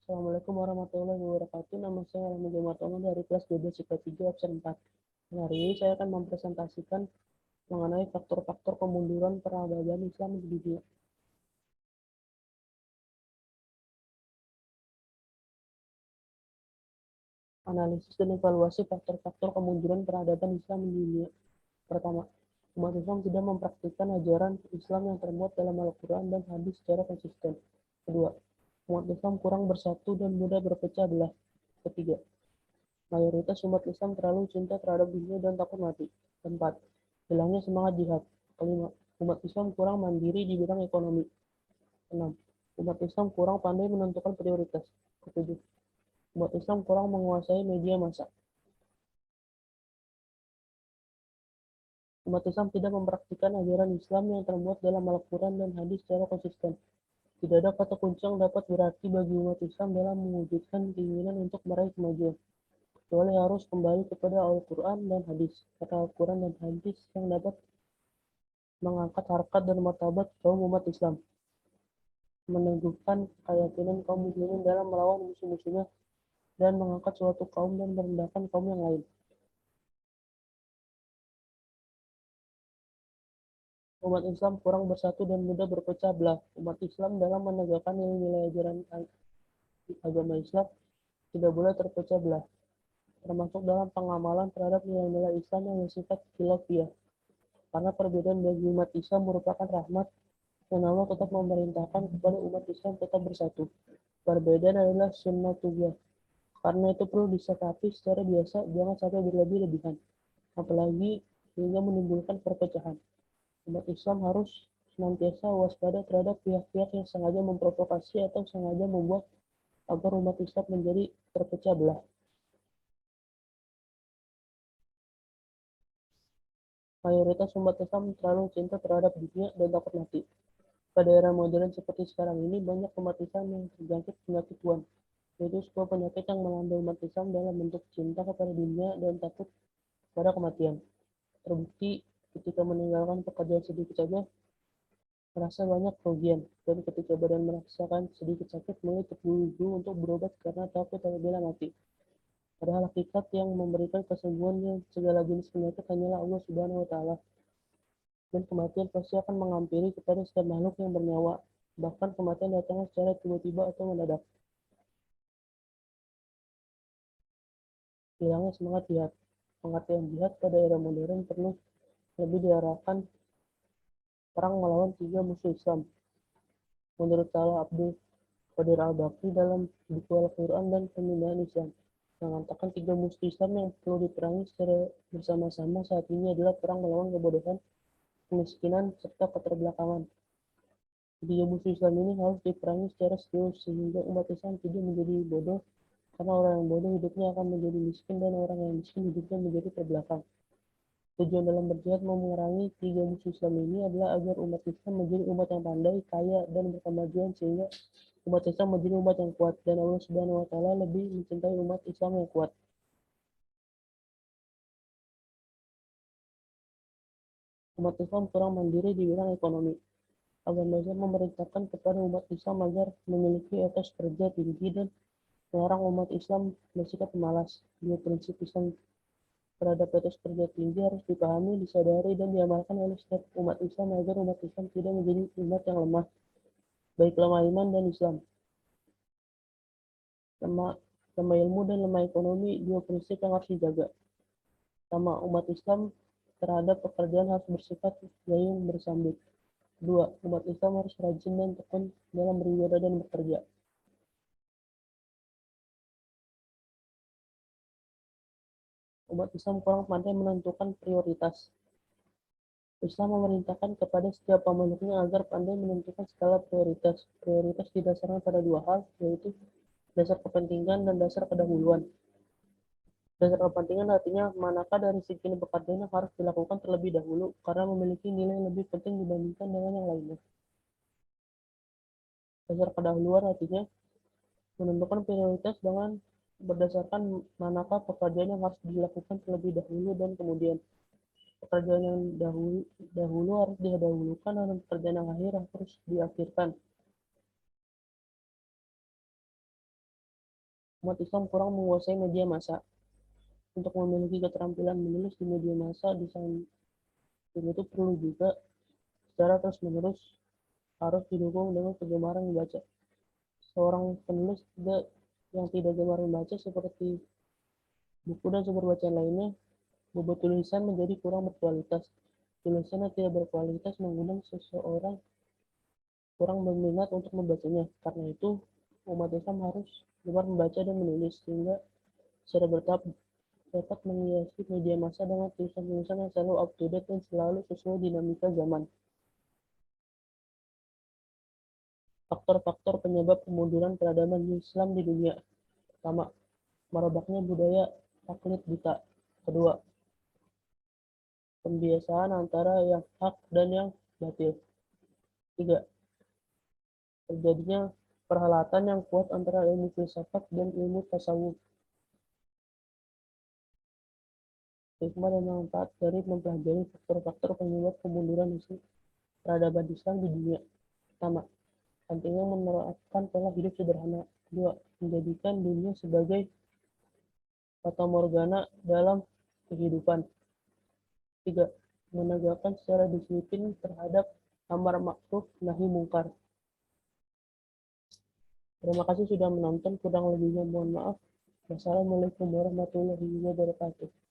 Assalamualaikum warahmatullahi wabarakatuh. Nama saya Rami Jumatono dari kelas 12 IPA 3 absen 4. Hari ini saya akan mempresentasikan mengenai faktor-faktor kemunduran peradaban Islam di dunia. Analisis dan evaluasi faktor-faktor kemunduran peradaban Islam di dunia. Pertama, umat Islam tidak mempraktikkan ajaran Islam yang termuat dalam Al-Quran dan hadis secara konsisten. Kedua, umat Islam kurang bersatu dan mudah berpecah belah. Ketiga, mayoritas umat Islam terlalu cinta terhadap dunia dan takut mati. Keempat, hilangnya semangat jihad. Kelima, umat Islam kurang mandiri di bidang ekonomi. Enam, umat Islam kurang pandai menentukan prioritas. Ketujuh, umat Islam kurang menguasai media massa. Umat Islam tidak mempraktikkan ajaran Islam yang termuat dalam Al-Quran dan hadis secara konsisten. Tidak ada kata kunci yang dapat berarti bagi umat Islam dalam mewujudkan keinginan untuk meraih kemajuan, kecuali harus kembali kepada Al-Quran dan hadis. Kata Al-Quran dan hadis yang dapat mengangkat harkat dan martabat kaum umat Islam, meneguhkan keyakinan kaum muslimin dalam melawan musuh-musuhnya, dan mengangkat suatu kaum dan merendahkan kaum yang lain. Umat Islam kurang bersatu dan mudah berpecah belah. Umat Islam dalam menegakkan nilai-nilai ajaran agama Islam tidak boleh terpecah belah, termasuk dalam pengamalan terhadap nilai-nilai Islam yang bersifat khilafiyah. Karena perbedaan bagi umat Islam merupakan rahmat, dan Allah tetap memerintahkan kepada umat Islam tetap bersatu. Perbedaan adalah sunnatullah. Karena itu perlu disikapi secara biasa, jangan sampai berlebih-lebihan, apalagi hingga menimbulkan perpecahan. Umat Islam harus senantiasa waspada terhadap pihak-pihak yang sengaja memprovokasi atau sengaja membuat agar umat Islam menjadi terpecah belah. Mayoritas umat Islam terlalu cinta terhadap dunia dan takut mati. Pada era modern seperti sekarang ini, banyak umat Islam yang terjangkit penyakit tuan, yaitu sebuah penyakit yang melanda umat Islam dalam bentuk cinta kepada dunia dan takut pada kematian. Terbukti ketika meninggalkan pekerjaan sedikit saja merasa banyak kerugian, dan ketika badan merasakan sedikit sakit mulai terburu-buru untuk berobat karena takut apabila mati. Padahal hakikat yang memberikan kesembuhan yang segala jenis penyakit hanyalah Allah Subhanahu wa Ta'ala, dan kematian pasti akan menghampiri kepada setiap makhluk yang bernyawa. Bahkan kematian datangnya secara tiba-tiba atau mendadak. Hilangnya semangat jihad. Pengertian jihad pada era modern perlu lebih diarahkan perang melawan tiga musuh Islam. Menurut Salah Abdul Qadir Al-Bakri dalam buku Al-Quran dan Pemindahan Islam, mengatakan tiga musuh Islam yang perlu diperangi secara bersama-sama saat ini adalah perang melawan kebodohan, kemiskinan, serta keterbelakangan. Tiga musuh Islam ini harus diperangi secara serius sehingga umat Islam tidak menjadi bodoh, karena orang yang bodoh hidupnya akan menjadi miskin dan orang yang miskin hidupnya menjadi terbelakang. Tujuan dalam berjihad memerangi tiga musuh Islam ini adalah agar umat Islam menjadi umat yang pandai, kaya, dan berkemajuan sehingga umat Islam menjadi umat yang kuat, dan Allah Subhanahu wa Ta'ala lebih mencintai umat Islam yang kuat. Umat Islam kurang mandiri di bidang ekonomi. Agama Islam memerintahkan kepada umat Islam agar memiliki etos kerja tinggi dan melarang umat Islam bersikap pemalas. Dua prinsip Islam terhadap etos kerja tinggi harus dipahami, disadari, dan diamalkan oleh setiap umat Islam agar umat Islam tidak menjadi umat yang lemah, baik lemah iman dan Islam. Lemah ilmu dan lemah ekonomi, dua prinsip yang harus dijaga. Pertama, umat Islam terhadap pekerjaan harus bersifat gayung bersambut. Kedua, umat Islam harus rajin dan tekun dalam beribadah dan bekerja. Umat Islam kurang pandai menentukan prioritas. Islam memerintahkan kepada setiap pemeluknya agar pandai menentukan skala prioritas. Prioritas didasarkan pada dua hal, yaitu dasar kepentingan dan dasar kedahuluan. Dasar kepentingan artinya manakah dari segi pekerjaan yang harus dilakukan terlebih dahulu karena memiliki nilai lebih penting dibandingkan dengan yang lainnya. Dasar kedahuluan artinya menentukan prioritas dengan berdasarkan manakah pekerjaan yang harus dilakukan terlebih dahulu dan kemudian pekerjaan yang dahulu harus didahulukan dan pekerjaan yang akhir harus diakhirkan. Umat Islam kurang menguasai media massa. Untuk memiliki keterampilan menulis di media massa di samping itu perlu juga secara terus-menerus harus didukung dengan kegemaran membaca. Seorang penulis yang tidak gemar membaca seperti buku dan sumber bacaan lainnya, bobot tulisan menjadi kurang berkualitas. Tulisan yang tidak berkualitas mengundang seseorang kurang berminat untuk membacanya. Karena itu, umat Islam harus gemar membaca dan menulis sehingga secara bertahap dapat menghiasi media massa dengan tulisan-tulisan yang selalu up to date dan selalu sesuai dinamika zaman. Faktor-faktor penyebab kemunduran peradaban Islam di dunia. Pertama, merebaknya budaya taklid buta. Kedua, pembiasaan antara yang hak dan yang batil. Tiga, terjadinya perhelatan yang kuat antara ilmu filsafat dan ilmu tasawuf. Hikmah dan manfaat dari mempelajari faktor-faktor penyebab kemunduran peradaban Islam di dunia. Pertama, pentingnya menerapkan pola hidup sederhana. Kedua, menjadikan dunia sebagai fatamorgana dalam kehidupan. Tiga, menegakkan secara disiplin terhadap amar ma'ruf nahi mungkar. Terima kasih sudah menonton, kurang lebihnya mohon maaf. Wassalamualaikum warahmatullahi wabarakatuh.